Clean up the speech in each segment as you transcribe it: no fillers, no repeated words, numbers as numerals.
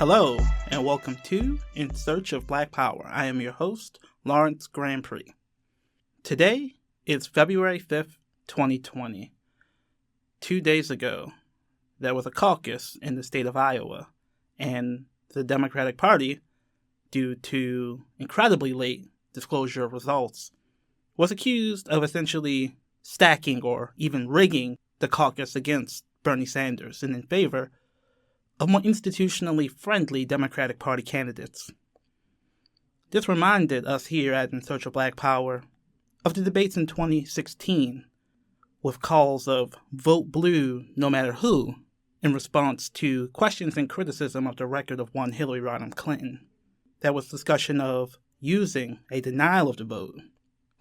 Hello, and welcome to In Search of Black Power. I am your host, Lawrence Grand Prix. Today is February 5th, 2020. 2 days ago, there was a caucus in the state of Iowa, and the Democratic Party, due to incredibly late disclosure of results, was accused of essentially stacking or even rigging the caucus against Bernie Sanders and in favor of more institutionally friendly Democratic Party candidates. This reminded us here at In Search of Black Power of the debates in 2016 with calls of vote blue no matter who in response to questions and criticism of the record of one Hillary Rodham Clinton. There was discussion of using a denial of the vote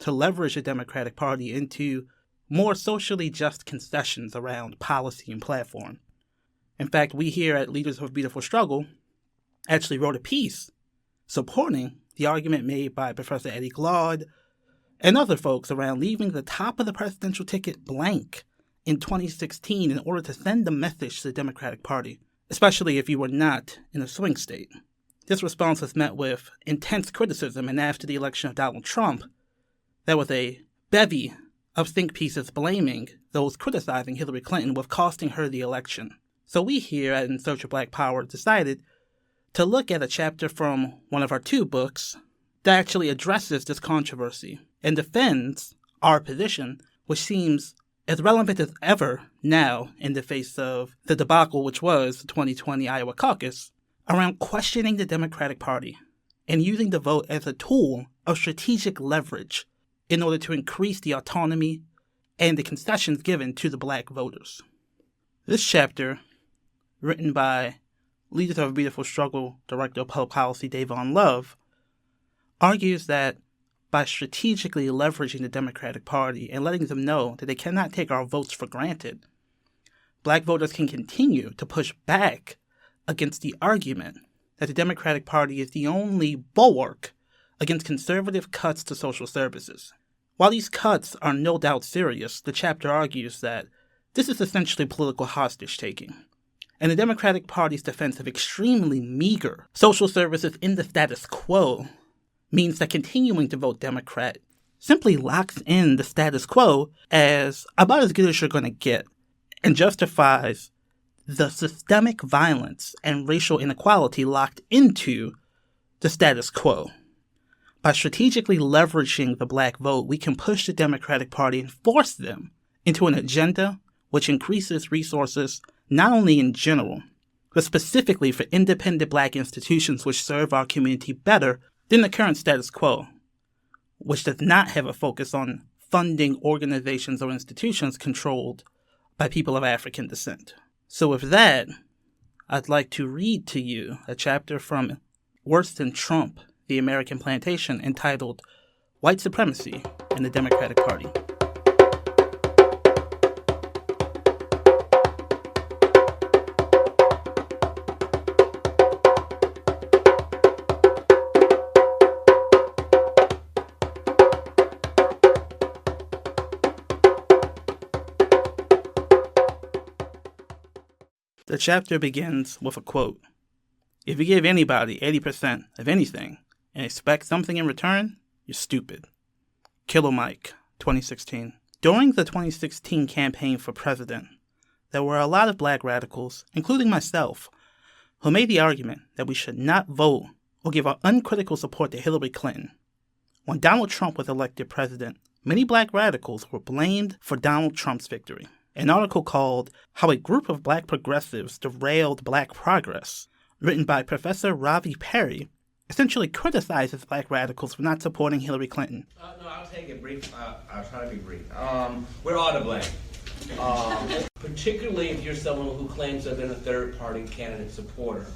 to leverage the Democratic Party into more socially just concessions around policy and platform. In fact, we here at Leaders of a Beautiful Struggle actually wrote a piece supporting the argument made by Professor Eddie Glaude and other folks around leaving the top of the presidential ticket blank in 2016 in order to send a message to the Democratic Party, especially if you were not in a swing state. This response was met with intense criticism, and after the election of Donald Trump, there was a bevy of think pieces blaming those criticizing Hillary Clinton with costing her the election. So we here at In Search of Black Power decided to look at a chapter from one of our two books that actually addresses this controversy and defends our position, which seems as relevant as ever now in the face of the debacle which was the 2020 Iowa caucus, around questioning the Democratic Party and using the vote as a tool of strategic leverage in order to increase the autonomy and the concessions given to the black voters. This chapter, written by Leaders of a Beautiful Struggle Director of Public Policy Dayvon Love, argues that by strategically leveraging the Democratic Party and letting them know that they cannot take our votes for granted, black voters can continue to push back against the argument that the Democratic Party is the only bulwark against conservative cuts to social services. While these cuts are no doubt serious, the chapter argues that this is essentially political hostage-taking, and the Democratic Party's defense of extremely meager social services in the status quo means that continuing to vote Democrat simply locks in the status quo as about as good as you're going to get and justifies the systemic violence and racial inequality locked into the status quo. By strategically leveraging the black vote, we can push the Democratic Party and force them into an agenda which increases resources not only in general, but specifically for independent black institutions which serve our community better than the current status quo, which does not have a focus on funding organizations or institutions controlled by people of African descent. So with that, I'd like to read to you a chapter from Worse Than Trump, the American Plantation, entitled White Supremacy and the Democratic Party. The chapter begins with a quote. If you give anybody 80% of anything and expect something in return, you're stupid. Killer Mike, 2016. During the 2016 campaign for president, there were a lot of black radicals, including myself, who made the argument that we should not vote or give our uncritical support to Hillary Clinton. When Donald Trump was elected president, many black radicals were blamed for Donald Trump's victory. An article called How a Group of Black Progressives Derailed Black Progress, written by Professor Ravi Perry, essentially criticizes black radicals for not supporting Hillary Clinton. No, I'll take it brief. I'll try to be brief. We're all to blame. Particularly if you're someone who claims to have been a third-party candidate supporter.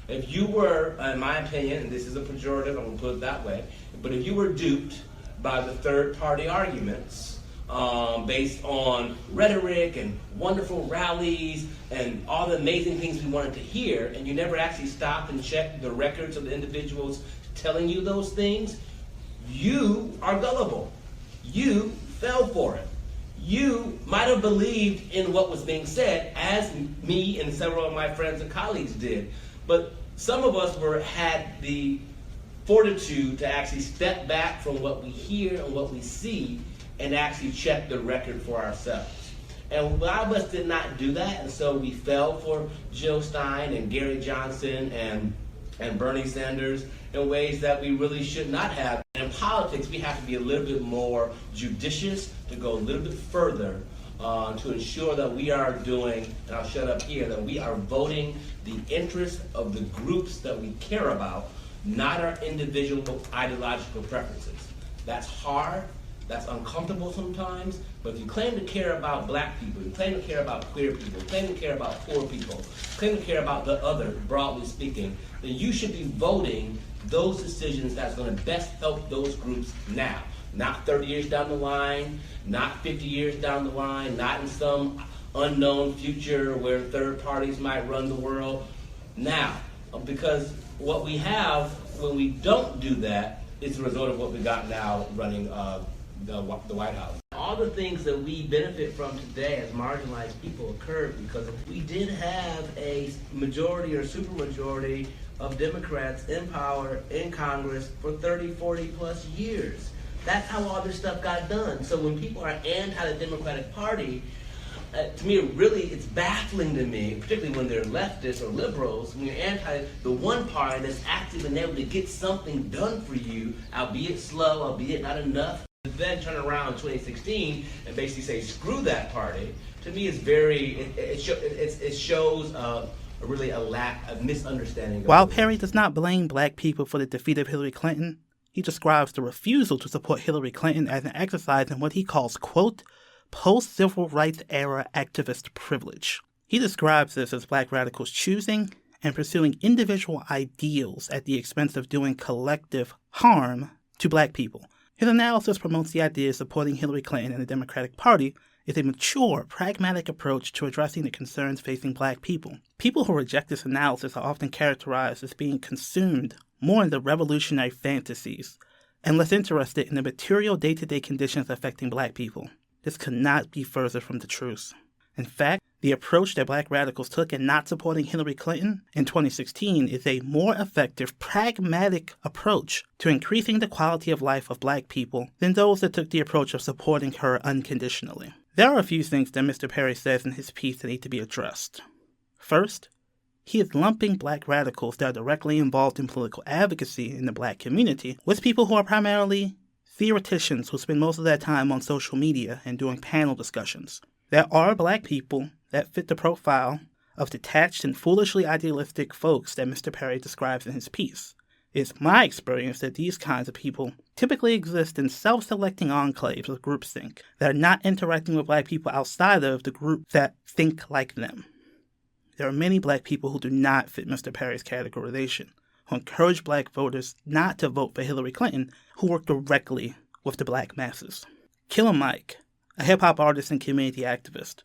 If you were, in my opinion, and this is a pejorative, I'm going to put it that way, but if you were duped by the third-party arguments based on rhetoric and wonderful rallies and all the amazing things we wanted to hear, and you never actually stopped and checked the records of the individuals telling you those things, you are gullible. You fell for it. You might have believed in what was being said, as me and several of my friends and colleagues did. But some of us had the fortitude to actually step back from what we hear and what we see and actually check the record for ourselves. And a lot of us did not do that, and so we fell for Jill Stein and Gary Johnson and Bernie Sanders in ways that we really should not have. And in politics, we have to be a little bit more judicious, to go a little bit further, to ensure that we are doing, and I'll shut up here, that we are voting the interests of the groups that we care about, not our individual ideological preferences. That's hard, that's uncomfortable sometimes, but if you claim to care about black people, you claim to care about queer people, you claim to care about poor people, you claim to care about the other, broadly speaking, then you should be voting those decisions that's going to best help those groups now. Not 30 years down the line, not 50 years down the line, not in some unknown future where third parties might run the world. Now, because what we have when we don't do that is the result of what we got now running the White House. All the things that we benefit from today as marginalized people occurred because we did have a majority or supermajority of Democrats in power in Congress for 30, 40 plus years. That's how all this stuff got done. So when people are anti the Democratic Party, to me, it's baffling to me, particularly when they're leftists or liberals, when you're anti the one party that's actually been able to get something done for you, albeit slow, albeit not enough, and then turn around in 2016 and basically say, screw that party, to me is it shows really a lack of misunderstanding. While Perry does not blame black people for the defeat of Hillary Clinton, he describes the refusal to support Hillary Clinton as an exercise in what he calls, quote, post-civil rights era activist privilege. He describes this as black radicals choosing and pursuing individual ideals at the expense of doing collective harm to black people. His analysis promotes the idea supporting Hillary Clinton and the Democratic Party is a mature, pragmatic approach to addressing the concerns facing black people. People who reject this analysis are often characterized as being consumed more in the revolutionary fantasies and less interested in the material day-to-day conditions affecting black people. This could not be further from the truth. In fact, the approach that black radicals took in not supporting Hillary Clinton in 2016 is a more effective, pragmatic approach to increasing the quality of life of black people than those that took the approach of supporting her unconditionally. There are a few things that Mr. Perry says in his piece that need to be addressed. First, he is lumping black radicals that are directly involved in political advocacy in the black community with people who are primarily theoreticians who spend most of their time on social media and doing panel discussions. There are black people that fit the profile of detached and foolishly idealistic folks that Mr. Perry describes in his piece. It's my experience that these kinds of people typically exist in self-selecting enclaves of groupthink that are not interacting with black people outside of the group that think like them. There are many black people who do not fit Mr. Perry's categorization, who encourage black voters not to vote for Hillary Clinton, who work directly with the black masses. Killer Mike, a hip-hop artist and community activist,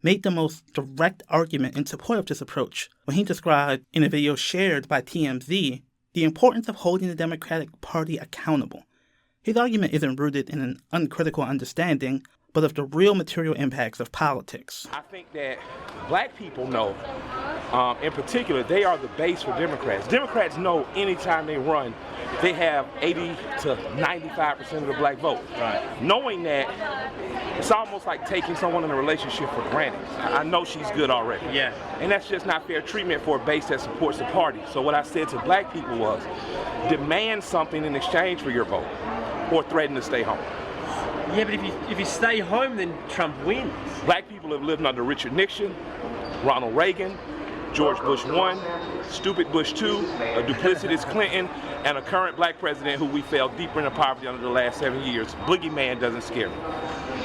made the most direct argument in support of this approach when he described, in a video shared by TMZ, the importance of holding the Democratic Party accountable. His argument isn't rooted in an uncritical understanding, but of the real material impacts of politics. I think that black people know, in particular, they are the base for Democrats. Democrats know anytime they run, they have 80 to 95% of the black vote. Right. Knowing that, it's almost like taking someone in a relationship for granted. I know she's good already. Yeah. And that's just not fair treatment for a base that supports the party. So what I said to black people was, demand something in exchange for your vote, or threaten to stay home. Yeah, but if you stay home, then Trump wins. Black people have lived under Richard Nixon, Ronald Reagan, George Bush 1, stupid Bush 2, a duplicitous Clinton, and a current black president who we fell deeper into poverty under the last 7 years. Boogeyman doesn't scare me.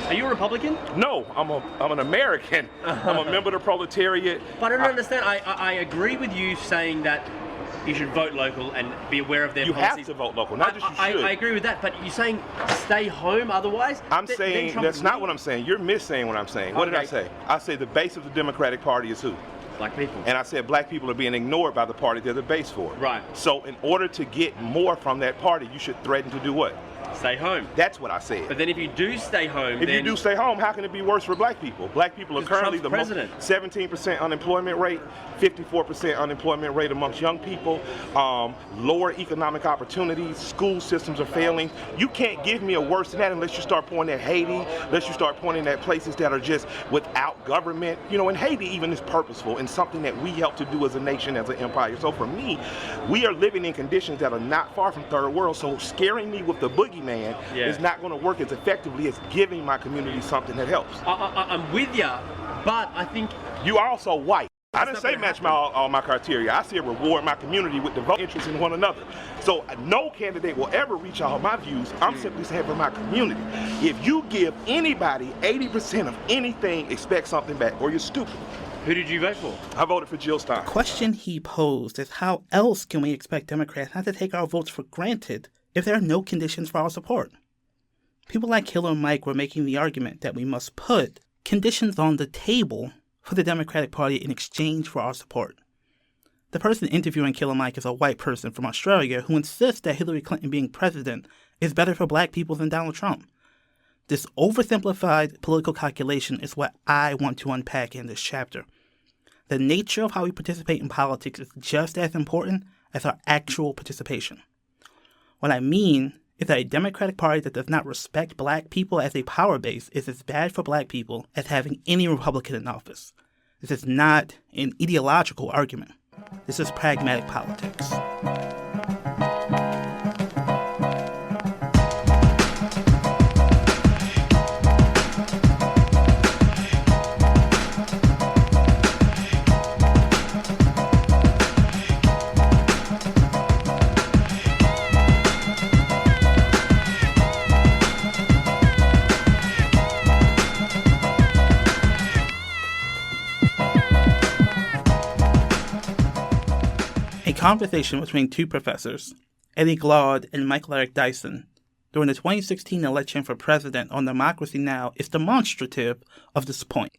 Are you a Republican? No, I'm an American. I'm a member of the proletariat. But I don't understand. I agree with you saying that you should vote local and be aware of their policies. You have to vote local, not just you should. I agree with that, but you're saying stay home otherwise? I'm saying, that's not what I'm saying. You're missaying what I'm saying. What did I say? I say the base of the Democratic Party is who? Black people. And I said black people are being ignored by the party they're the base for. Right. So in order to get more from that party, you should threaten to do what? Stay home. That's what I said. But then if you do stay home, If you do stay home, how can it be worse for black people? Black people are currently the most, president. 17% unemployment rate, 54% unemployment rate amongst young people, lower economic opportunities, school systems are failing. You can't give me a worse than that unless you start pointing at Haiti, unless you start pointing at places that are just without government. You know, and Haiti even is purposeful and something that we help to do as a nation, as an empire. So for me, we are living in conditions that are not far from third world, so scaring me with the boogeyman is not going to work as effectively as giving my community something that helps. I'm with you, but I think you are also white. I didn't say match all my criteria. I said reward my community with devoted interest in one another. So no candidate will ever reach all my views. I'm simply saying for my community. If you give anybody 80% of anything, expect something back, or you're stupid. Who did you vote for? I voted for Jill Stein. The question he posed is how else can we expect Democrats not to take our votes for granted if there are no conditions for our support? People like Killer Mike were making the argument that we must put conditions on the table for the Democratic Party in exchange for our support. The person interviewing Killer Mike is a white person from Australia who insists that Hillary Clinton being president is better for black people than Donald Trump. This oversimplified political calculation is what I want to unpack in this chapter. The nature of how we participate in politics is just as important as our actual participation. What I mean is that a Democratic Party that does not respect black people as a power base is as bad for black people as having any Republican in office. This is not an ideological argument. This is pragmatic politics. Conversation between two professors, Eddie Glaude and Michael Eric Dyson, during the 2016 election for president on Democracy Now! Is demonstrative of this point.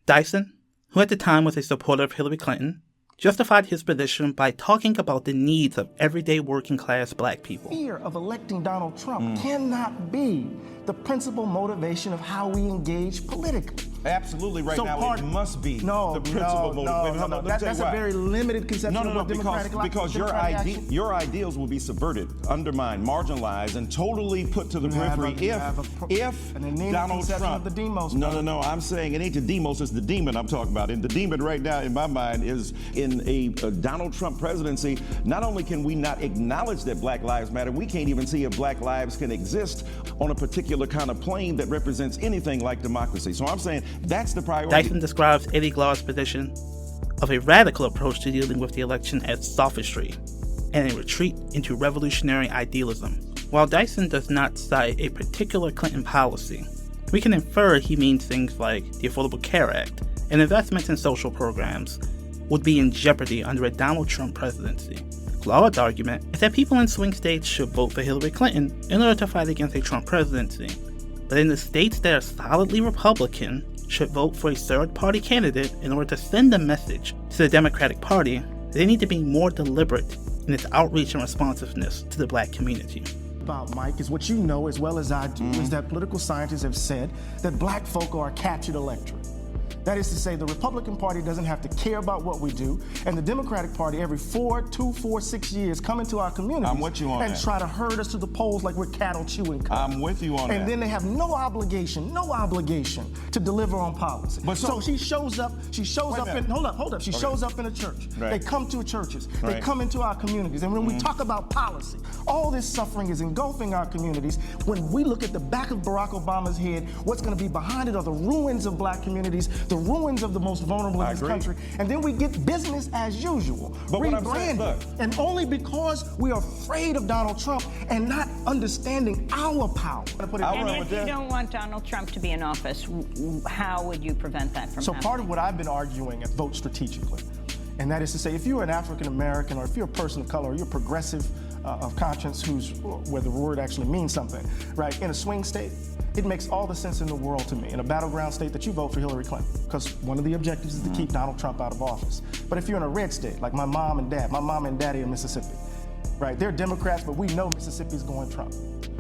Dyson, who at the time was a supporter of Hillary Clinton, justified his position by talking about the needs of everyday working-class black people. Fear of electing Donald Trump cannot be the principal motivation of how we engage politically. Absolutely, right now it must be the principal motivation. No. That's a very limited conception of what democratic life is. Because your ideals will be subverted, undermined, marginalized, and totally put to the periphery if Donald Trump. The demos, no. I'm saying it ain't the demos, it's the demon I'm talking about. And the demon right now, in my mind, is in a Donald Trump presidency. Not only can we not acknowledge that Black Lives Matter, we can't even see if Black lives can exist on a particular kind of plane that represents anything like democracy. So I'm saying that's the priority. Dyson describes Eddie Glaude's position of a radical approach to dealing with the election as sophistry and a retreat into revolutionary idealism. While Dyson does not cite a particular Clinton policy, we can infer he means things like the Affordable Care Act and investments in social programs would be in jeopardy under a Donald Trump presidency. Glaude's argument is that people in swing states should vote for Hillary Clinton in order to fight against a Trump presidency, but in the states that are solidly Republican should vote for a third-party candidate in order to send a message to the Democratic Party that they need to be more deliberate in its outreach and responsiveness to the black community. About Mike is what you know as well as I do is that political scientists have said that black folk are a captured electorate. That is to say, the Republican Party doesn't have to care about what we do, and the Democratic Party every 6 years come into our communities I'm with you on and that. Try to herd us to the polls like we're cattle chewing cud. I'm with you on that. And then they have no obligation to deliver on policy. But so she shows up in a church. Right. They come to churches. Right. They come into our communities. And when we talk about policy, all this suffering is engulfing our communities. When we look at the back of Barack Obama's head, what's going to be behind it are the ruins of black communities, the ruins of the most vulnerable in this country, and then we get business as usual, rebranded, and only because we are afraid of Donald Trump and not understanding our power. And if you don't want Donald Trump to be in office, how would you prevent that from happening? So part of what I've been arguing is vote strategically, and that is to say, if you're an African American or if you're a person of color or you're progressive of conscience where the word actually means something, right, in a swing state, it makes all the sense in the world to me in a battleground state that you vote for Hillary Clinton, because one of the objectives is to keep Donald Trump out of office. But if you're in a red state, like my mom and daddy in Mississippi, right? They're Democrats, but we know Mississippi's going Trump,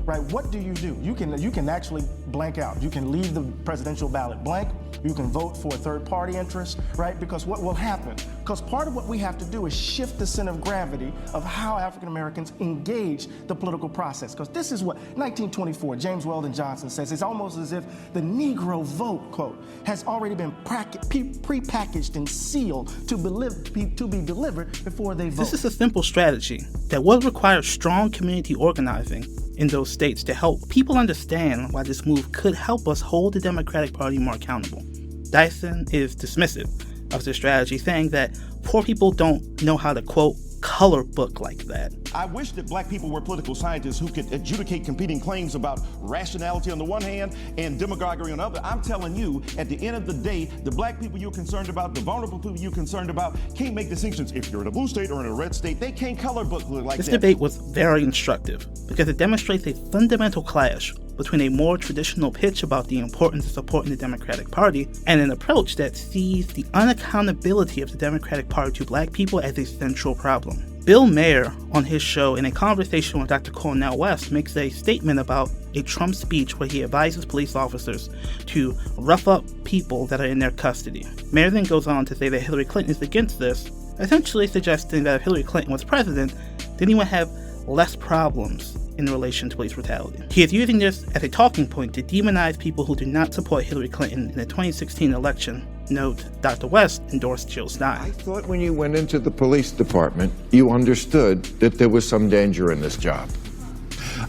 right? What do? You can actually blank out. You can leave the presidential ballot blank. You can vote for a third-party interest, right? Because what will happen? Because part of what we have to do is shift the center of gravity of how African Americans engage the political process. Because this is what 1924, James Weldon Johnson says. It's almost as if the Negro vote, quote, has already been prepackaged and sealed to be delivered before they vote. This is a simple strategy that will require strong community organizing in those states to help people understand why this move could help us hold the Democratic Party more accountable. Dyson is dismissive of this strategy, saying that poor people don't know how to, quote, color book like that. I wish that black people were political scientists who could adjudicate competing claims about rationality on the one hand and demagoguery on the other. I'm telling you, at the end of the day, the black people you're concerned about, the vulnerable people you're concerned about, can't make distinctions. If you're in a blue state or in a red state, they can't color book like This that. debate was very instructive because it demonstrates a fundamental clash between a more traditional pitch about the importance of supporting the Democratic Party and an approach that sees the unaccountability of the Democratic Party to black people as a central problem. Bill Maher, on his show, in a conversation with Dr. Cornel West, makes a statement about a Trump speech where he advises police officers to rough up people that are in their custody. Maher then goes on to say that Hillary Clinton is against this, essentially suggesting that if Hillary Clinton was president, then he would have less problems in relation to police brutality. He is using this as a talking point to demonize people who do not support Hillary Clinton in the 2016 election. Note, Dr. West endorsed Jill Stein. I thought when you went into the police department, you understood that there was some danger in this job.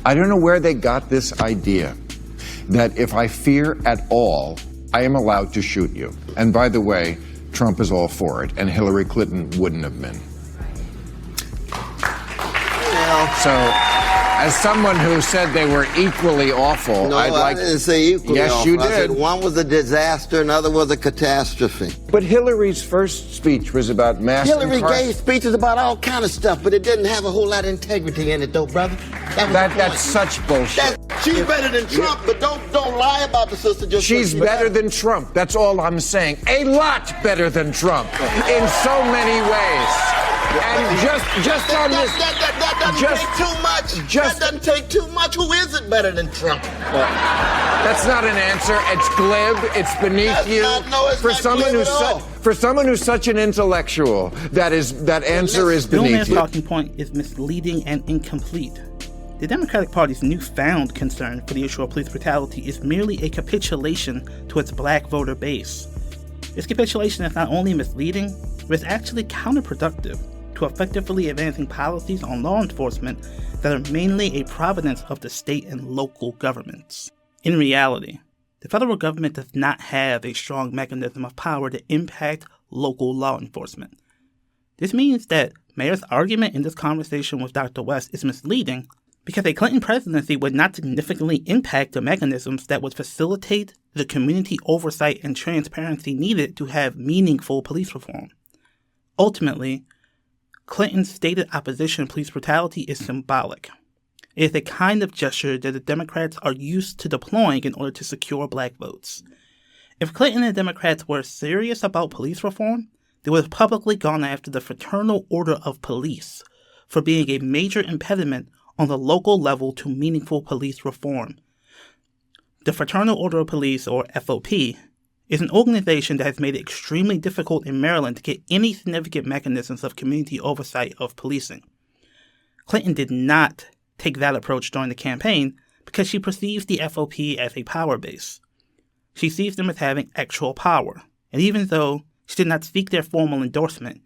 I don't know where they got this idea that if I fear at all, I am allowed to shoot you. And by the way, Trump is all for it, and Hillary Clinton wouldn't have been. So, as someone who said they were equally awful, I didn't say equally yes, awful. You did. I said one was a disaster, another was a catastrophe. But Hillary's first speech was about mass Hillary gave speeches about all kind of stuff, but it didn't have a whole lot of integrity in it, though, brother. That's such bullshit. She's better than Trump, but don't lie about the sister. Just she's better than Trump. That's all I'm saying. A lot better than Trump in so many ways. And just on this, that doesn't take too much. That doesn't take too much. Who is it better than Trump? That's not an answer. It's glib. It's beneath you. For someone who's such an intellectual, that answer is beneath you. Bill Maher's talking point is misleading and incomplete. The Democratic Party's newfound concern for the issue of police brutality is merely a capitulation to its black voter base. This capitulation is not only misleading, but it's actually counterproductive to effectively advancing policies on law enforcement that are mainly a providence of the state and local governments. In reality, the federal government does not have a strong mechanism of power to impact local law enforcement. This means that Mayor's argument in this conversation with Dr. West is misleading because a Clinton presidency would not significantly impact the mechanisms that would facilitate the community oversight and transparency needed to have meaningful police reform. Ultimately, Clinton's stated opposition to police brutality is symbolic. It is a kind of gesture that the Democrats are used to deploying in order to secure black votes. If Clinton and Democrats were serious about police reform, they would have publicly gone after the Fraternal Order of Police for being a major impediment on the local level to meaningful police reform. The Fraternal Order of Police, or FOP, is an organization that has made it extremely difficult in Maryland to get any significant mechanisms of community oversight of policing. Clinton did not take that approach during the campaign because she perceives the FOP as a power base. She sees them as having actual power, and even though she did not seek their formal endorsement,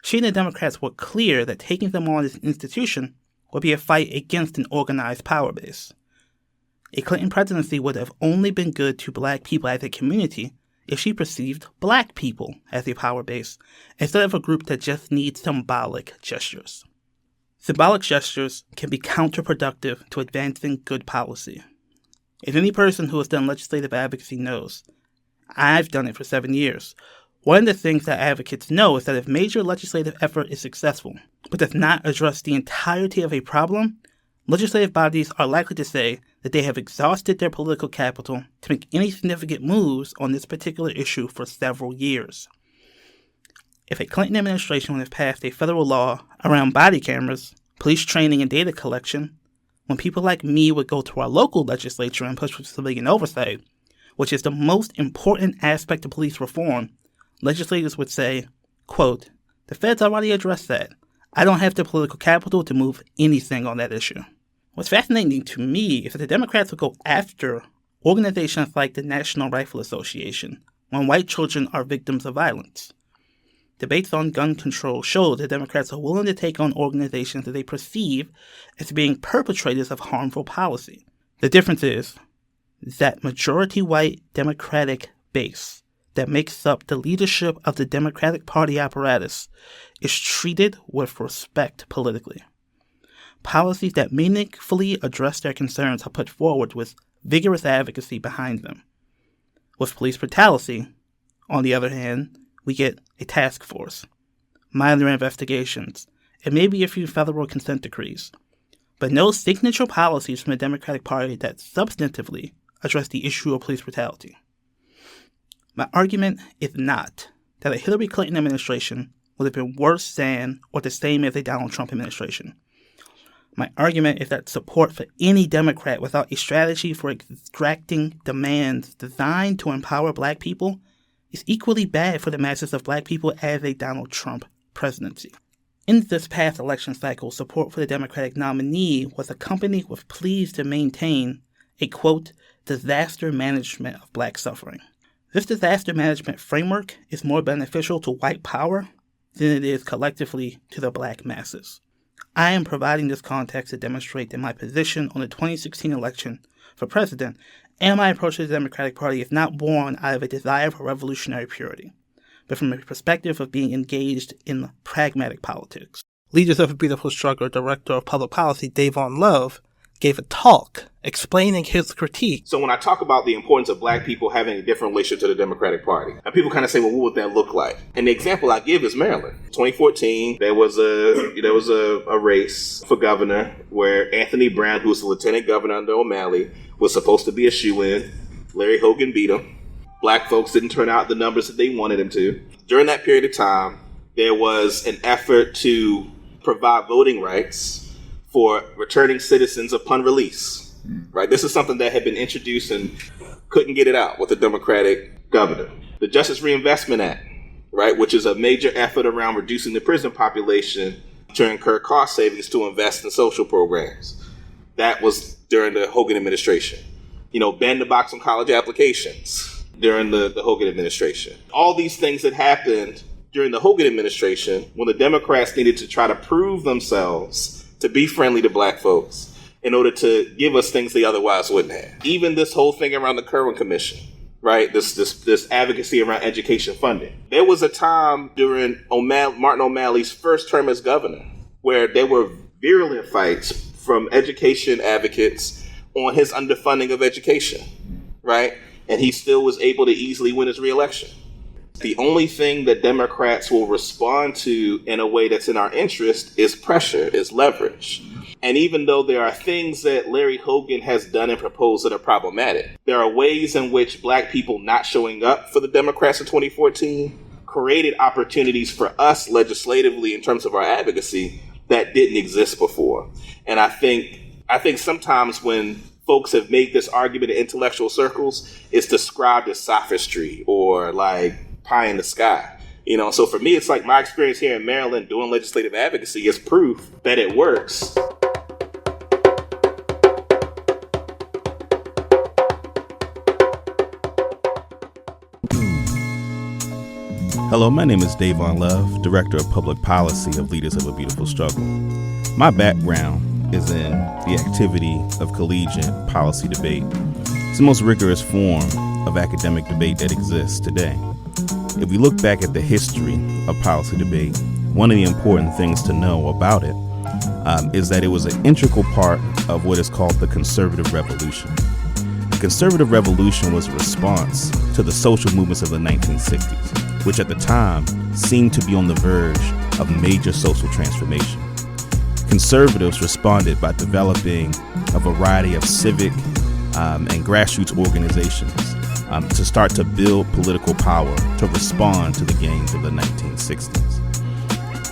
she and the Democrats were clear that taking them on as an institution would be a fight against an organized power base. A Clinton presidency would have only been good to black people as a community if she perceived black people as a power base, instead of a group that just needs symbolic gestures. Symbolic gestures can be counterproductive to advancing good policy. As any person who has done legislative advocacy knows, I've done it for 7 years. One of the things that advocates know is that if major legislative effort is successful, but does not address the entirety of a problem, legislative bodies are likely to say that they have exhausted their political capital to make any significant moves on this particular issue for several years. If a Clinton administration would have passed a federal law around body cameras, police training and data collection, when people like me would go to our local legislature and push for civilian oversight, which is the most important aspect of police reform, legislators would say, quote, "The feds already addressed that. I don't have the political capital to move anything on that issue." What's fascinating to me is that the Democrats would go after organizations like the National Rifle Association when white children are victims of violence. Debates on gun control show that Democrats are willing to take on organizations that they perceive as being perpetrators of harmful policy. The difference is that majority white Democratic base that makes up the leadership of the Democratic Party apparatus is treated with respect politically. Policies that meaningfully address their concerns are put forward with vigorous advocacy behind them. With police brutality, on the other hand, we get a task force, minor investigations, and maybe a few federal consent decrees, but no signature policies from the Democratic Party that substantively address the issue of police brutality. My argument is not that a Hillary Clinton administration would have been worse than or the same as a Donald Trump administration. My argument is that support for any Democrat without a strategy for extracting demands designed to empower black people is equally bad for the masses of black people as a Donald Trump presidency. In this past election cycle, support for the Democratic nominee was accompanied with pleas to maintain a, quote, disaster management of black suffering. This disaster management framework is more beneficial to white power than it is collectively to the black masses. I am providing this context to demonstrate that my position on the 2016 election for president and my approach to the Democratic Party is not born out of a desire for revolutionary purity, but from a perspective of being engaged in pragmatic politics. Leaders of a Beautiful Struggle Director of Public Policy Dayvon Love gave a talk explaining his critique. So when I talk about the importance of black people having a different relationship to the Democratic Party, and people kind of say, well, what would that look like? And the example I give is Maryland. 2014, there was a race for governor where Anthony Brown, who was the lieutenant governor under O'Malley, was supposed to be a shoo-in. Larry Hogan beat him. Black folks didn't turn out the numbers that they wanted him to. During that period of time, there was an effort to provide voting rights for returning citizens upon release, right? This is something that had been introduced and couldn't get it out with the Democratic governor. The Justice Reinvestment Act, right, which is a major effort around reducing the prison population to incur cost savings to invest in social programs. That was during the Hogan administration. Ban the box on college applications during the Hogan administration. All these things that happened during the Hogan administration when the Democrats needed to try to prove themselves to be friendly to black folks in order to give us things they otherwise wouldn't have. Even this whole thing around the Kerwin Commission, right? This advocacy around education funding. There was a time during Martin O'Malley's first term as governor where there were virulent fights from education advocates on his underfunding of education, right? And he still was able to easily win his reelection. The only thing that Democrats will respond to in a way that's in our interest is pressure, is leverage. And even though there are things that Larry Hogan has done and proposed that are problematic, there are ways in which black people not showing up for the Democrats in 2014 created opportunities for us legislatively in terms of our advocacy that didn't exist before. And I think sometimes when folks have made this argument in intellectual circles, it's described as sophistry or like pie in the sky. So for me, it's like my experience here in Maryland doing legislative advocacy is proof that it works. Hello, my name is Dayvon Love, Director of Public Policy of Leaders of a Beautiful Struggle. My background is in the activity of collegiate policy debate. It's the most rigorous form of academic debate that exists today. If we look back at the history of policy debate, one of the important things to know about it is that it was an integral part of what is called the conservative revolution. The conservative revolution was a response to the social movements of the 1960s, which at the time seemed to be on the verge of major social transformation. Conservatives responded by developing a variety of civic and grassroots organizations to start to build political power to respond to the gains of the 1960s.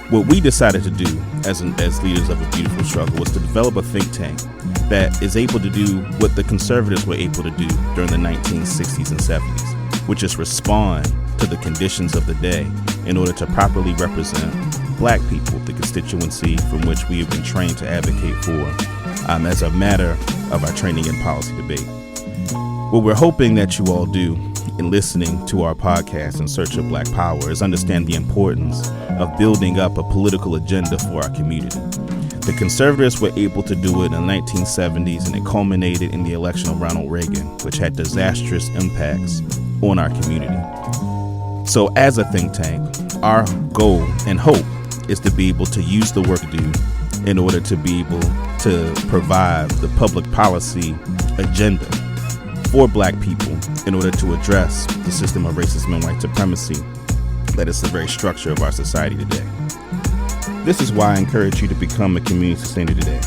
What we decided to do as leaders of a beautiful struggle was to develop a think tank that is able to do what the conservatives were able to do during the 1960s and 70s, which is respond to the conditions of the day in order to properly represent black people, the constituency from which we have been trained to advocate for as a matter of our training in policy debate. What we're hoping that you all do in listening to our podcast In Search of Black Power is understand the importance of building up a political agenda for our community. The conservatives were able to do it in the 1970s, and it culminated in the election of Ronald Reagan, which had disastrous impacts on our community. So as a think tank, our goal and hope is to be able to use the work due in order to be able to provide the public policy agenda for black people in order to address the system of racism and white supremacy that is the very structure of our society today. This is why I encourage you to become a community sustainer today.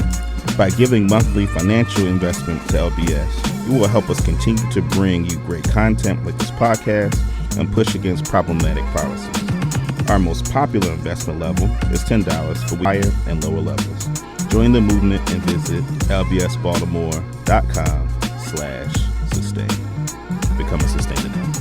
By giving monthly financial investment to LBS, you will help us continue to bring you great content like this podcast and push against problematic policies. Our most popular investment level is $10 for higher and lower levels. Join the movement and visit lbsbaltimore.com/sustain. Become a sustainer now.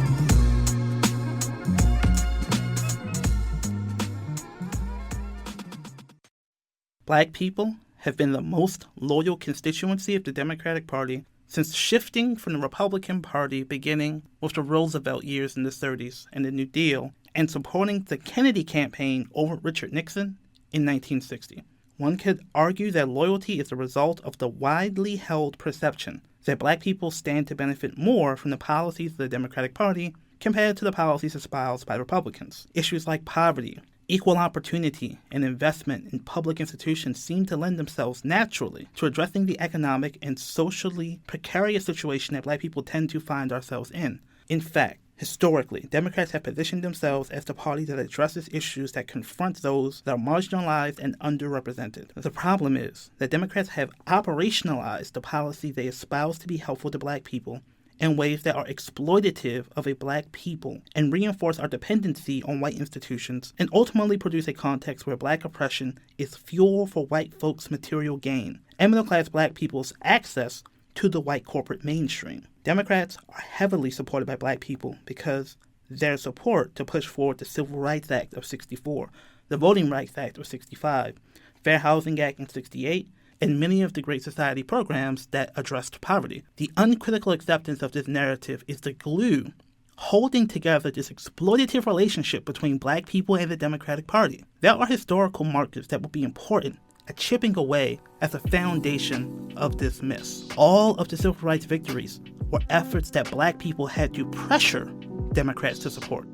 Black people have been the most loyal constituency of the Democratic Party since shifting from the Republican Party beginning with the Roosevelt years in the 30s and the New Deal, and supporting the Kennedy campaign over Richard Nixon in 1960. One could argue that loyalty is a result of the widely held perception that black people stand to benefit more from the policies of the Democratic Party compared to the policies espoused by Republicans. Issues like poverty, equal opportunity, and investment in public institutions seem to lend themselves naturally to addressing the economic and socially precarious situation that black people tend to find ourselves in. In fact, historically, Democrats have positioned themselves as the party that addresses issues that confront those that are marginalized and underrepresented. The problem is that Democrats have operationalized the policy they espouse to be helpful to black people in ways that are exploitative of a black people and reinforce our dependency on white institutions and ultimately produce a context where black oppression is fuel for white folks' material gain and middle-class black people's access to the white corporate mainstream. Democrats are heavily supported by black people because their support to push forward the Civil Rights Act of 64, the Voting Rights Act of 65, Fair Housing Act in 68, and many of the Great Society programs that addressed poverty. The uncritical acceptance of this narrative is the glue holding together this exploitative relationship between black people and the Democratic Party. There are historical markers that will be important at chipping away at the foundation of this myth. All of the civil rights victories were efforts that black people had to pressure Democrats to support.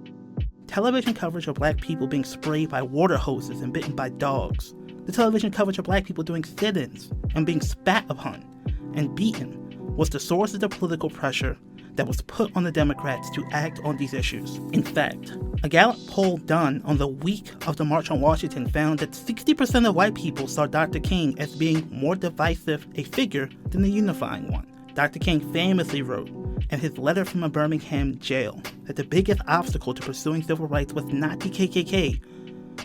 Television coverage of black people being sprayed by water hoses and bitten by dogs, the television coverage of black people doing sit-ins and being spat upon and beaten was the source of the political pressure that was put on the Democrats to act on these issues. In fact, a Gallup poll done on the week of the March on Washington found that 60% of white people saw Dr. King as being more divisive a figure than the unifying one. Dr. King famously wrote in his letter from a Birmingham jail that the biggest obstacle to pursuing civil rights was not the KKK,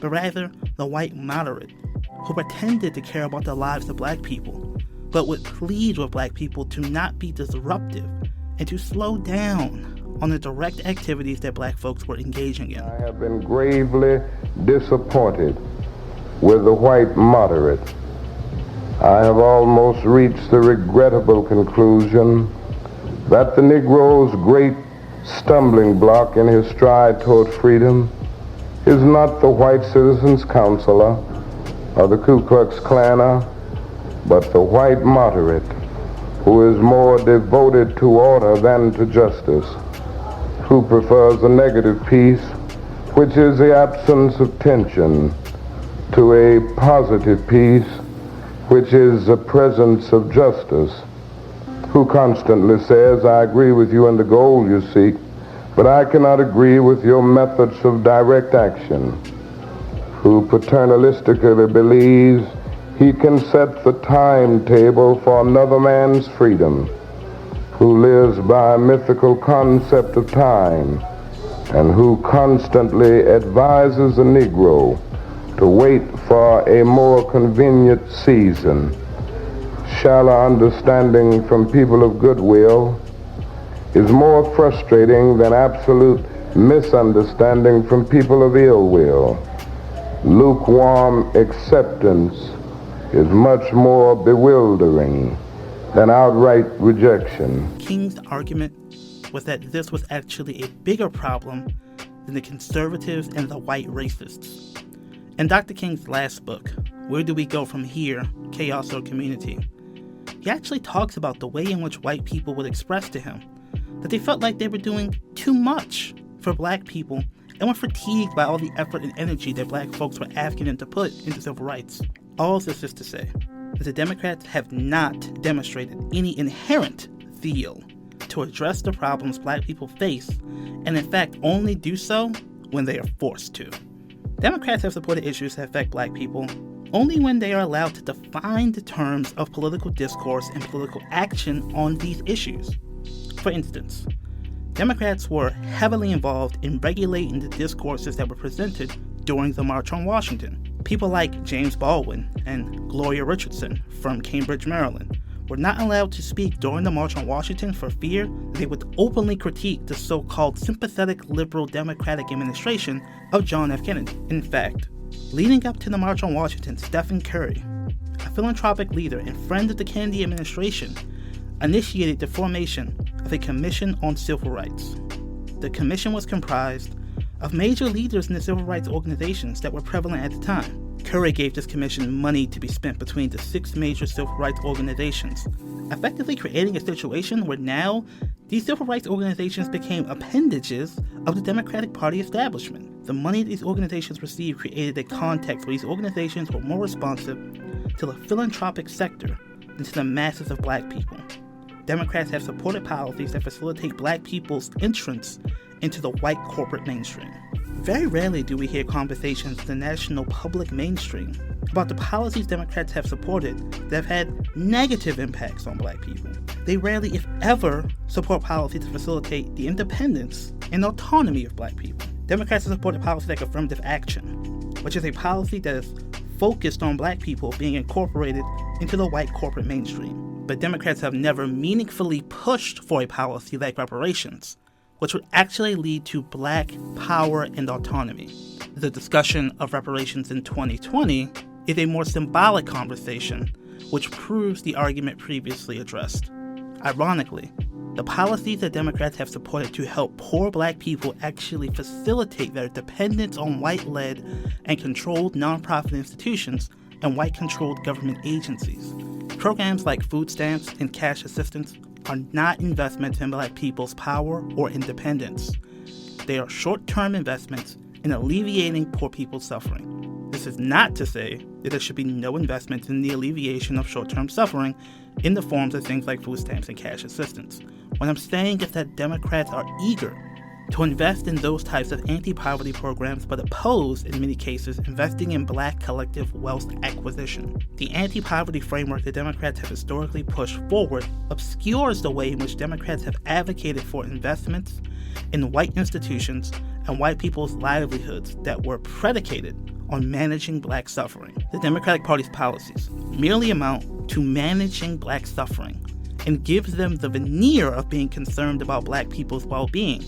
but rather the white moderate, who pretended to care about the lives of black people, but would plead with black people to not be disruptive and to slow down on the direct activities that black folks were engaging in. I have been gravely disappointed with the white moderate. I have almost reached the regrettable conclusion that the Negro's great stumbling block in his stride toward freedom is not the white citizens' counselor or the Ku Klux Klaner, but the white moderate, who is more devoted to order than to justice, who prefers a negative peace, which is the absence of tension, to a positive peace, which is the presence of justice, who constantly says, I agree with you in the goal you seek, but I cannot agree with your methods of direct action, who paternalistically believes he can set the timetable for another man's freedom, who lives by a mythical concept of time, and who constantly advises the Negro to wait for a more convenient season. Shallow understanding from people of goodwill is more frustrating than absolute misunderstanding from people of ill will. Lukewarm acceptance is much more bewildering than outright rejection. King's argument was that this was actually a bigger problem than the conservatives and the white racists. In Dr. King's last book, Where Do We Go From Here? Chaos or Community? He actually talks about the way in which white people would express to him that they felt like they were doing too much for black people and were fatigued by all the effort and energy that black folks were asking them to put into civil rights. All of this is to say that the Democrats have not demonstrated any inherent zeal to address the problems black people face, and in fact only do so when they are forced to. Democrats have supported issues that affect black people only when they are allowed to define the terms of political discourse and political action on these issues. For instance, Democrats were heavily involved in regulating the discourses that were presented during the March on Washington. People like James Baldwin and Gloria Richardson from Cambridge, Maryland, were not allowed to speak during the March on Washington for fear they would openly critique the so-called sympathetic liberal Democratic administration of John F. Kennedy. In fact, leading up to the March on Washington, Stephen Curry, a philanthropic leader and friend of the Kennedy administration, initiated the formation of a Commission on Civil Rights. The commission was comprised of major leaders in the civil rights organizations that were prevalent at the time. Curry gave this commission money to be spent between the 6 major civil rights organizations, effectively creating a situation where now these civil rights organizations became appendages of the Democratic Party establishment. The money these organizations received created a context where these organizations were more responsive to the philanthropic sector than to the masses of black people. Democrats have supported policies that facilitate black people's entrance into the white corporate mainstream. Very rarely do we hear conversations in the national public mainstream about the policies Democrats have supported that have had negative impacts on black people. They rarely, if ever, support policies to facilitate the independence and autonomy of black people. Democrats have supported policies like affirmative action, which is a policy that is focused on black people being incorporated into the white corporate mainstream. But Democrats have never meaningfully pushed for a policy like reparations, which would actually lead to black power and autonomy. The discussion of reparations in 2020 is a more symbolic conversation, which proves the argument previously addressed. Ironically, the policies that Democrats have supported to help poor black people actually facilitate their dependence on white-led and controlled nonprofit institutions and white-controlled government agencies. Programs like food stamps and cash assistance are not investments in black people's power or independence. They are short-term investments in alleviating poor people's suffering. This is not to say that there should be no investments in the alleviation of short-term suffering in the forms of things like food stamps and cash assistance. What I'm saying is that Democrats are eager to invest in those types of anti-poverty programs, but oppose, in many cases, investing in black collective wealth acquisition. The anti-poverty framework that Democrats have historically pushed forward obscures the way in which Democrats have advocated for investments in white institutions and white people's livelihoods that were predicated on managing black suffering. The Democratic Party's policies merely amount to managing black suffering and gives them the veneer of being concerned about black people's well-being,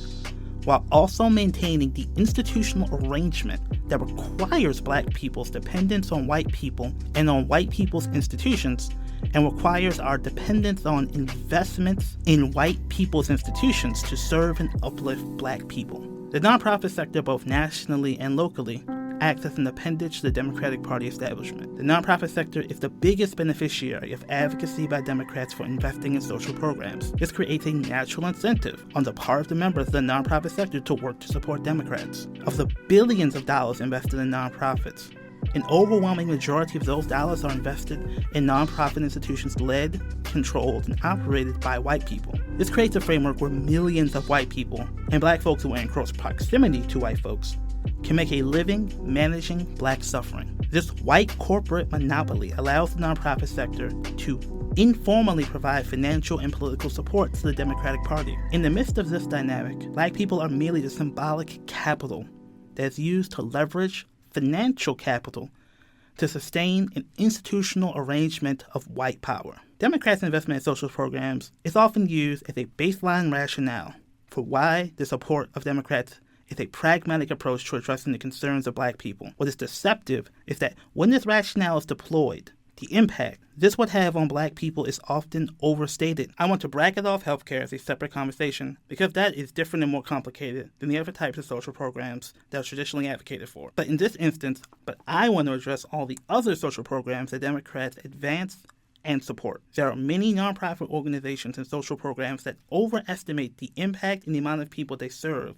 while also maintaining the institutional arrangement that requires black people's dependence on white people and on white people's institutions, and requires our dependence on investments in white people's institutions to serve and uplift black people. The nonprofit sector, both nationally and locally, acts as an appendage to the Democratic Party establishment. The nonprofit sector is the biggest beneficiary of advocacy by Democrats for investing in social programs. This creates a natural incentive on the part of the members of the nonprofit sector to work to support Democrats. Of the billions of dollars invested in nonprofits, an overwhelming majority of those dollars are invested in nonprofit institutions led, controlled, and operated by white people. This creates a framework where millions of white people, and black folks who are in close proximity to white folks, can make a living managing black suffering. This white corporate monopoly allows the nonprofit sector to informally provide financial and political support to the Democratic Party. In the midst of this dynamic, black people are merely the symbolic capital that is used to leverage, financial capital to sustain an institutional arrangement of white power. Democrats' investment in social programs is often used as a baseline rationale for why the support of Democrats is a pragmatic approach to addressing the concerns of black people. What is deceptive is that when this rationale is deployed, the impact this would have on black people is often overstated. I want to bracket off healthcare as a separate conversation because that is different and more complicated than the other types of social programs that are traditionally advocated for. But in this instance, I want to address all the other social programs that Democrats advance and support. There are many nonprofit organizations and social programs that overestimate the impact and the amount of people they serve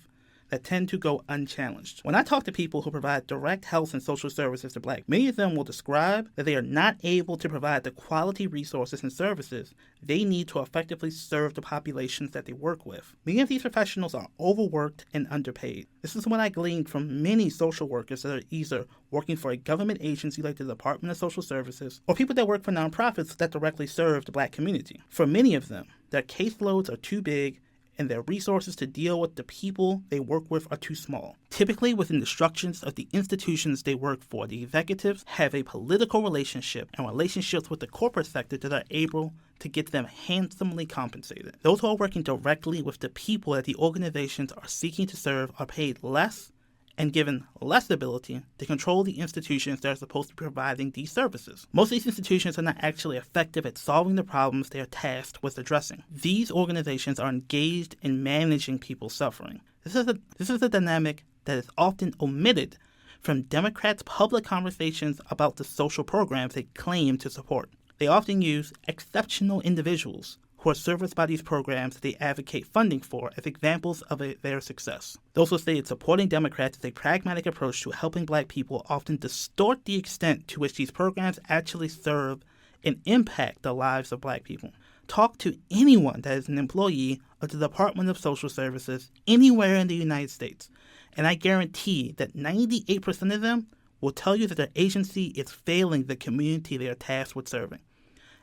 that tend to go unchallenged. When I talk to people who provide direct health and social services to black, many of them will describe that they are not able to provide the quality resources and services they need to effectively serve the populations that they work with. Many of these professionals are overworked and underpaid. This is what I gleaned from many social workers that are either working for a government agency like the Department of Social Services or people that work for nonprofits that directly serve the black community. For many of them, their caseloads are too big and their resources to deal with the people they work with are too small. Typically within the structures of the institutions they work for, the executives have a political relationship and relationships with the corporate sector that are able to get them handsomely compensated. Those who are working directly with the people that the organizations are seeking to serve are paid less and given less ability to control the institutions that are supposed to be providing these services. Most of these institutions are not actually effective at solving the problems they are tasked with addressing. These organizations are engaged in managing people's suffering. This is a dynamic that is often omitted from Democrats' public conversations about the social programs they claim to support. They often use exceptional individuals who are serviced by these programs that they advocate funding for as examples of their success. Those who say supporting Democrats is a pragmatic approach to helping black people often distort the extent to which these programs actually serve and impact the lives of black people. Talk to anyone that is an employee of the Department of Social Services anywhere in the United States, and I guarantee that 98% of them will tell you that their agency is failing the community they are tasked with serving,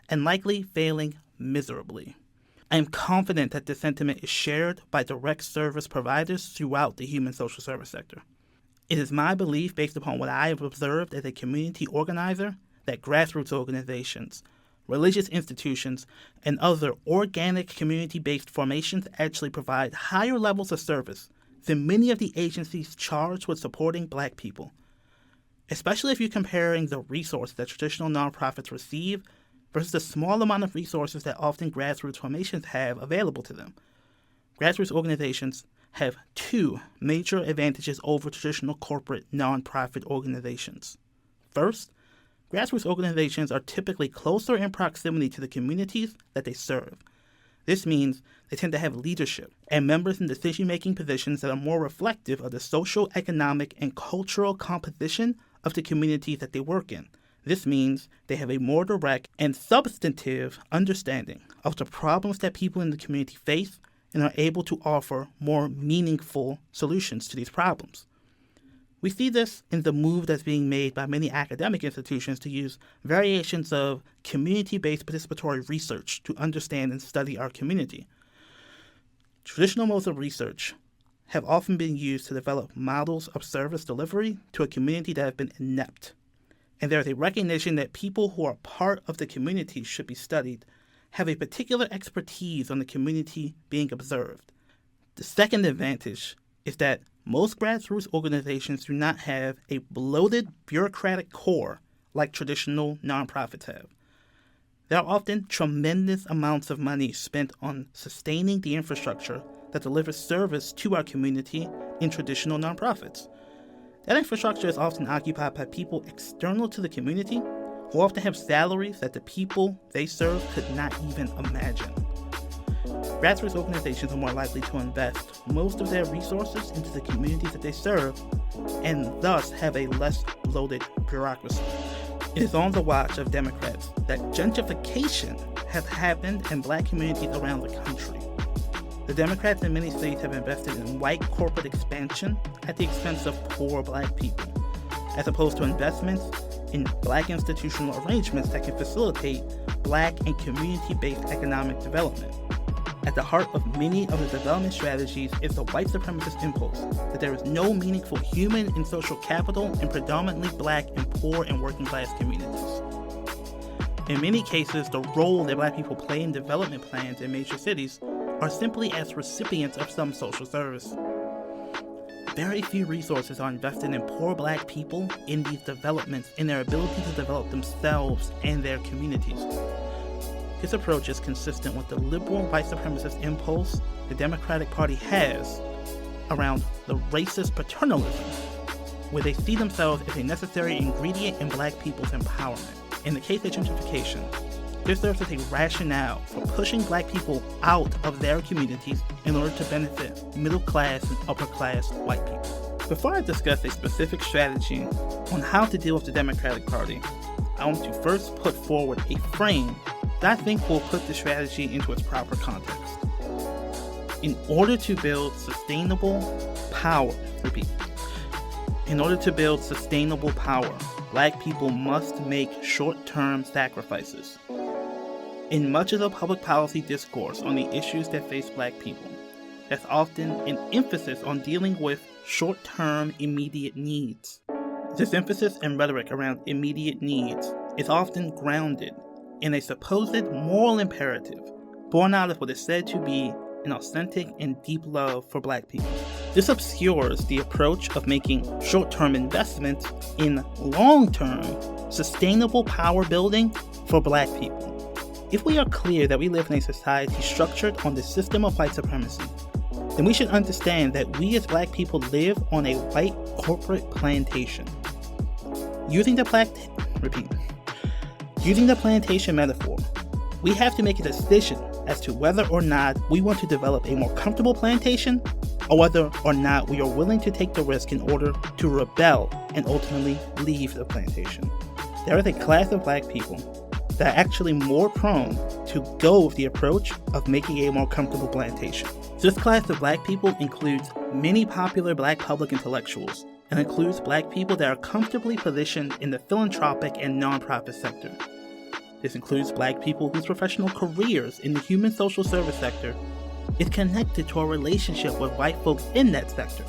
and likely failing miserably. I am confident that this sentiment is shared by direct service providers throughout the human social service sector. It is my belief, based upon what I have observed as a community organizer, that grassroots organizations, religious institutions, and other organic community-based formations actually provide higher levels of service than many of the agencies charged with supporting black people, especially if you're comparing the resources that traditional nonprofits receive versus the small amount of resources that often grassroots formations have available to them. Grassroots organizations have two major advantages over traditional corporate nonprofit organizations. First, grassroots organizations are typically closer in proximity to the communities that they serve. This means they tend to have leadership and members in decision-making positions that are more reflective of the social, economic, and cultural composition of the communities that they work in. This means they have a more direct and substantive understanding of the problems that people in the community face and are able to offer more meaningful solutions to these problems. We see this in the move that's being made by many academic institutions to use variations of community-based participatory research to understand and study our community. Traditional modes of research have often been used to develop models of service delivery to a community that have been inept. And there is a recognition that people who are part of the community should be studied, have a particular expertise on the community being observed. The second advantage is that most grassroots organizations do not have a bloated bureaucratic core like traditional nonprofits have. There are often tremendous amounts of money spent on sustaining the infrastructure that delivers service to our community in traditional nonprofits. That infrastructure is often occupied by people external to the community who often have salaries that the people they serve could not even imagine. Grassroots organizations are more likely to invest most of their resources into the communities that they serve and thus have a less bloated bureaucracy. It is on the watch of Democrats that gentrification has happened in black communities around the country. The Democrats in many states have invested in white corporate expansion at the expense of poor black people, as opposed to investments in black institutional arrangements that can facilitate black and community-based economic development. At the heart of many of the development strategies is the white supremacist impulse that there is no meaningful human and social capital in predominantly black and poor and working class communities. In many cases, the role that black people play in development plans in major cities are simply as recipients of some social service. Very few resources are invested in poor black people in these developments in their ability to develop themselves and their communities. This approach is consistent with the liberal white supremacist impulse the Democratic Party has around the racist paternalism, where they see themselves as a necessary ingredient in black people's empowerment. In the case of gentrification, this serves as a rationale for pushing black people out of their communities in order to benefit middle class and upper class white people. Before I discuss a specific strategy on how to deal with the Democratic Party, I want to first put forward a frame that I think will put the strategy into its proper context. In order to build sustainable power, black people must make short-term sacrifices. In much of the public policy discourse on the issues that face black people, there's often an emphasis on dealing with short-term immediate needs. This emphasis and rhetoric around immediate needs is often grounded in a supposed moral imperative born out of what is said to be an authentic and deep love for black people. This obscures the approach of making short-term investments in long-term, sustainable power building for black people. If we are clear that we live in a society structured on the system of white supremacy, then we should understand that we as black people live on a white corporate plantation. Using the plantation metaphor, we have to make a decision as to whether or not we want to develop a more comfortable plantation, or whether or not we are willing to take the risk in order to rebel and ultimately leave the plantation. There is a class of black people that are actually more prone to go with the approach of making a more comfortable plantation. This class of black people includes many popular black public intellectuals, and includes black people that are comfortably positioned in the philanthropic and nonprofit sector. This includes black people whose professional careers in the human social service sector is connected to a relationship with white folks in that sector,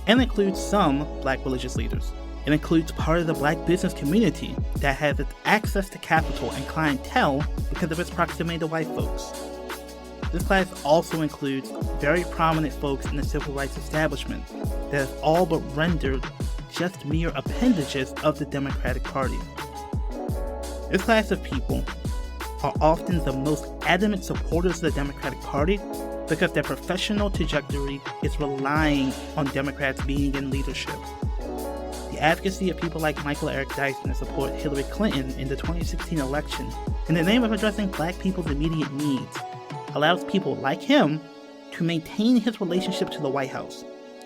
and includes some black religious leaders. It includes part of the black business community that has its access to capital and clientele because of its proximity to white folks. This class also includes very prominent folks in the civil rights establishment that have all but rendered just mere appendages of the Democratic Party. This class of people are often the most adamant supporters of the Democratic Party because their professional trajectory is relying on Democrats being in leadership. The advocacy of people like Michael Eric Dyson to support Hillary Clinton in the 2016 election in the name of addressing black people's immediate needs allows people like him to maintain his relationship to the White House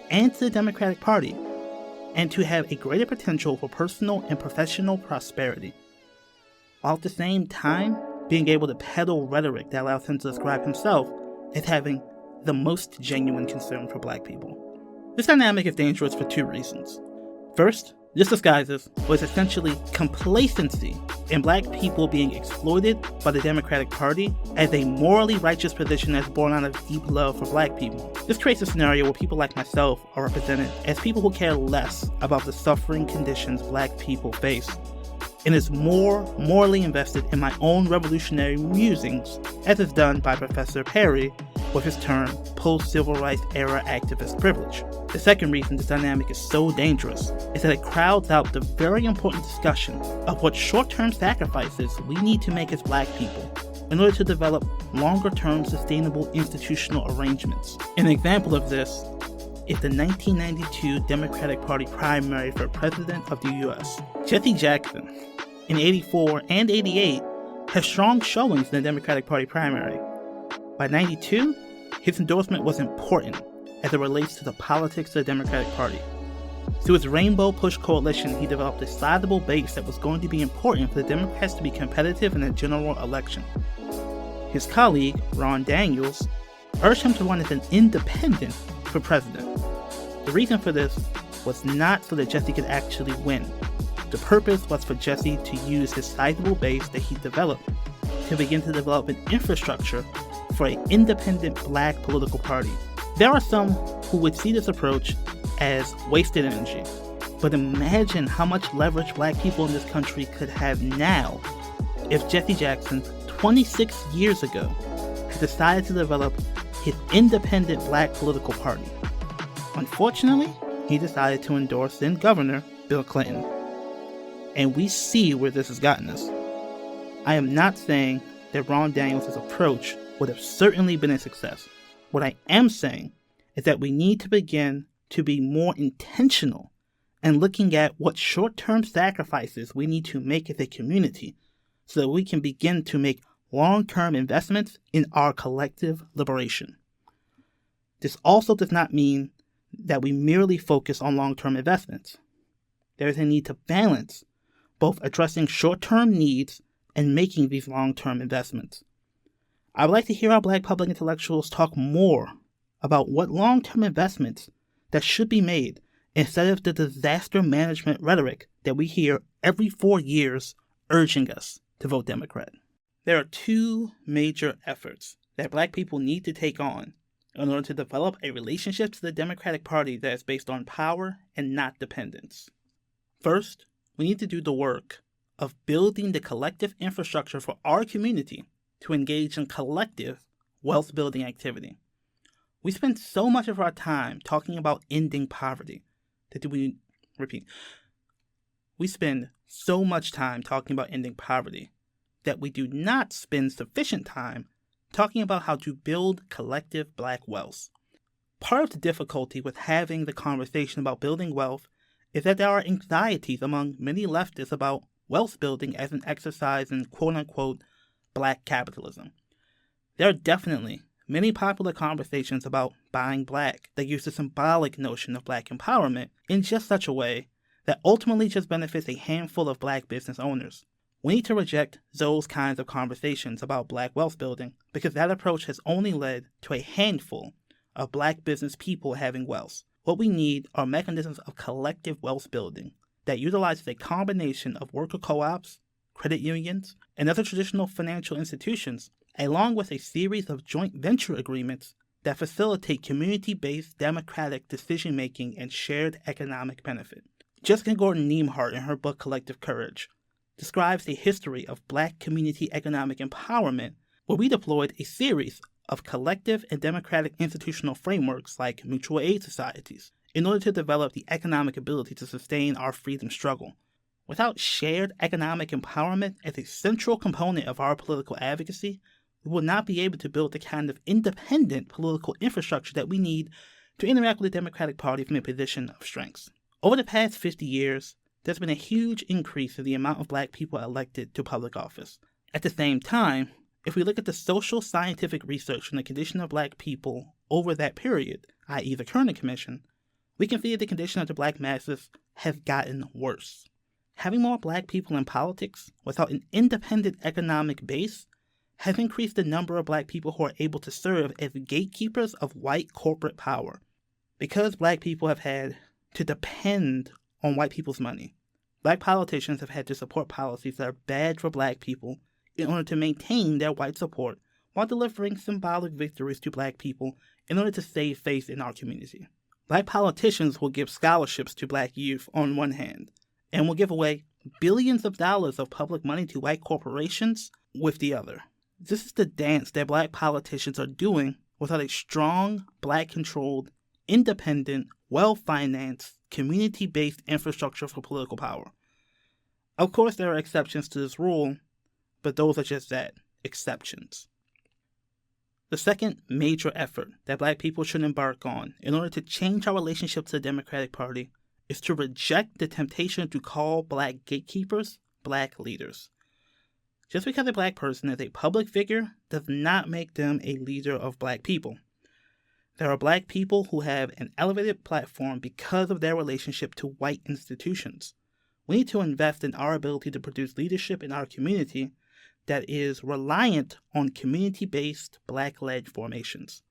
and to the Democratic Party, and to have a greater potential for personal and professional prosperity, while at the same time being able to peddle rhetoric that allows him to describe himself as having the most genuine concern for black people. This dynamic is dangerous for two reasons. First, this disguises what is essentially complacency in black people being exploited by the Democratic Party as a morally righteous position that's born out of deep love for black people. This creates a scenario where people like myself are represented as people who care less about the suffering conditions black people face, and is more morally invested in my own revolutionary musings, as is done by Professor Perry with his term post-civil rights era activist privilege. The second reason this dynamic is so dangerous is that it crowds out the very important discussion of what short-term sacrifices we need to make as black people in order to develop longer-term sustainable institutional arrangements. An example of this is the 1992 Democratic Party primary for President of the U.S. Jesse Jackson, in 84 and 88, has strong showings in the Democratic Party primary. By 92, his endorsement was important as it relates to the politics of the Democratic Party. Through his Rainbow Push coalition, he developed a sizable base that was going to be important for the Democrats to be competitive in the general election. His colleague, Ron Daniels, urged him to run as an independent for president. The reason for this was not so that Jesse could actually win. The purpose was for Jesse to use his sizable base that he developed to begin to develop an infrastructure for an independent black political party. There are some who would see this approach as wasted energy. But imagine how much leverage black people in this country could have now if Jesse Jackson, 26 years ago, had decided to develop his independent black political party. Unfortunately, he decided to endorse then Governor Bill Clinton. And we see where this has gotten us. I am not saying that Ron Daniels' approach would have certainly been a success. What I am saying is that we need to begin to be more intentional and looking at what short-term sacrifices we need to make as a community so that we can begin to make long-term investments in our collective liberation. This also does not mean that we merely focus on long-term investments. There is a need to balance both addressing short-term needs and making these long-term investments. I would like to hear our black public intellectuals talk more about what long-term investments that should be made instead of the disaster management rhetoric that we hear every 4 years urging us to vote Democrat. There are two major efforts that black people need to take on in order to develop a relationship to the Democratic Party that is based on power and not dependence. First, we need to do the work of building the collective infrastructure for our community to engage in collective wealth-building activity. We spend so much of our time talking about ending poverty We spend so much time talking about ending poverty that we do not spend sufficient time talking about how to build collective black wealth. Part of the difficulty with having the conversation about building wealth is that there are anxieties among many leftists about wealth building as an exercise in quote-unquote black capitalism. There are definitely many popular conversations about buying black that use the symbolic notion of black empowerment in just such a way that ultimately just benefits a handful of black business owners. We need to reject those kinds of conversations about black wealth building because that approach has only led to a handful of black business people having wealth. What we need are mechanisms of collective wealth building that utilizes a combination of worker co-ops, credit unions, and other traditional financial institutions, along with a series of joint venture agreements that facilitate community-based democratic decision-making and shared economic benefit. Jessica Gordon Neimark, in her book Collective Courage, describes a history of black community economic empowerment where we deployed a series of collective and democratic institutional frameworks like mutual aid societies in order to develop the economic ability to sustain our freedom struggle. Without shared economic empowerment as a central component of our political advocacy, we will not be able to build the kind of independent political infrastructure that we need to interact with the Democratic Party from a position of strength. Over the past 50 years, there's been a huge increase in the amount of black people elected to public office. At the same time, if we look at the social scientific research on the condition of black people over that period, i.e. the Kerner Commission, we can see that the condition of the black masses has gotten worse. Having more black people in politics without an independent economic base has increased the number of black people who are able to serve as gatekeepers of white corporate power. Because black people have had to depend on white people's money, black politicians have had to support policies that are bad for black people in order to maintain their white support while delivering symbolic victories to black people in order to save face in our community. Black politicians will give scholarships to black youth on one hand, and will give away billions of dollars of public money to white corporations with the other. This is the dance that black politicians are doing without a strong, black-controlled, independent, well-financed, community-based infrastructure for political power. Of course, there are exceptions to this rule, but those are just that, exceptions. The second major effort that black people should embark on in order to change our relationship to the Democratic Party is to reject the temptation to call black gatekeepers black leaders. Just because a black person is a public figure does not make them a leader of black people. There are black people who have an elevated platform because of their relationship to white institutions. We need to invest in our ability to produce leadership in our community that is reliant on community-based black-led formations.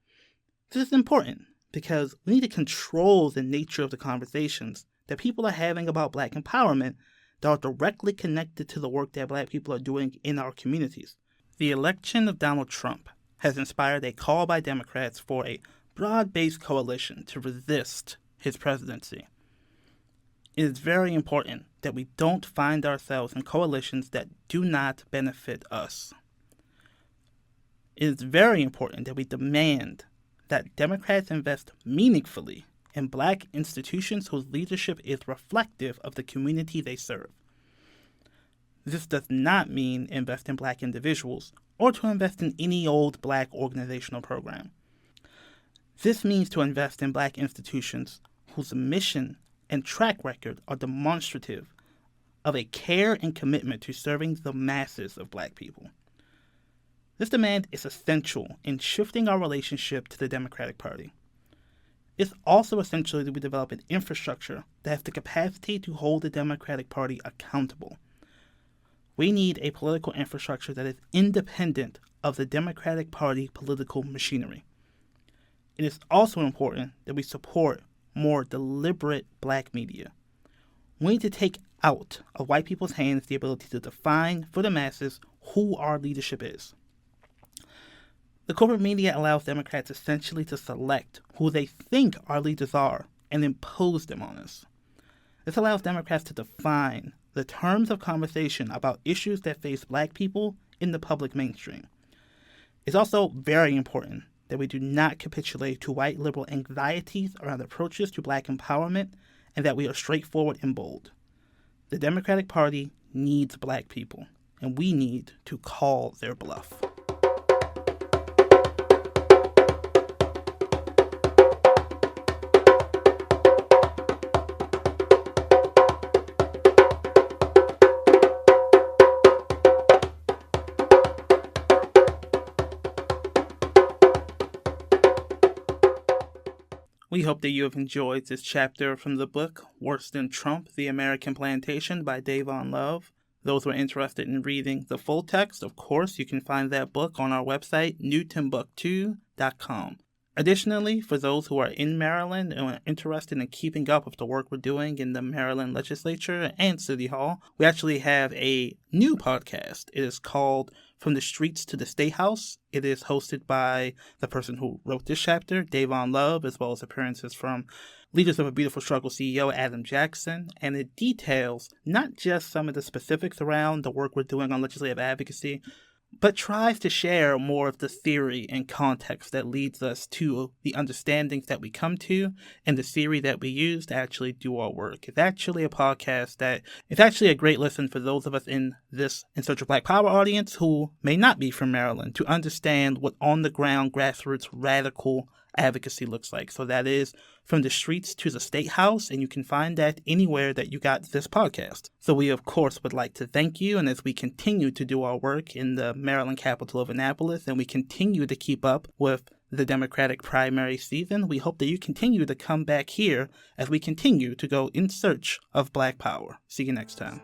This is important because we need to control the nature of the conversations that people are having about black empowerment that are directly connected to the work that black people are doing in our communities. The election of Donald Trump has inspired a call by Democrats for a broad-based coalition to resist his presidency. It is very important that we don't find ourselves in coalitions that do not benefit us. It is very important that we demand that Democrats invest meaningfully in Black institutions whose leadership is reflective of the community they serve. This does not mean invest in Black individuals or to invest in any old Black organizational program. This means to invest in Black institutions whose mission and track record are demonstrative of a care and commitment to serving the masses of Black people. This demand is essential in shifting our relationship to the Democratic Party. It's also essential that we develop an infrastructure that has the capacity to hold the Democratic Party accountable. We need a political infrastructure that is independent of the Democratic Party political machinery. It is also important that we support more deliberate Black media. We need to take out of white people's hands the ability to define for the masses who our leadership is. The corporate media allows Democrats essentially to select who they think our leaders are and impose them on us. This allows Democrats to define the terms of conversation about issues that face Black people in the public mainstream. It's also very important that we do not capitulate to white liberal anxieties around approaches to Black empowerment and that we are straightforward and bold. The Democratic Party needs Black people, and we need to call their bluff. We hope that you have enjoyed this chapter from the book Worse Than Trump, The American Plantation by Dayvon Love. Those who are interested in reading the full text, of course, you can find that book on our website, newtonbook2.com. Additionally, for those who are in Maryland and are interested in keeping up with the work we're doing in the Maryland Legislature and City Hall, we actually have a new podcast. It is called From the Streets to the State House. It is hosted by the person who wrote this chapter, Dayvon Love, as well as appearances from Leaders of a Beautiful Struggle CEO Adam Jackson, and it details not just some of the specifics around the work we're doing on legislative advocacy, but tries to share more of the theory and context that leads us to the understandings that we come to and the theory that we use to actually do our work. It's actually a podcast that it's actually a great listen for those of us in this In Search of Black Power audience who may not be from Maryland to understand what on-the-ground grassroots radical advocacy looks like. So that is From the Streets to the State House, and you can find that anywhere that you got this podcast. So we, of course, would like to thank you, and as we continue to do our work in the Maryland capital of Annapolis, and we continue to keep up with the Democratic primary season, we hope that you continue to come back here as we continue to go in search of Black power. See you next time.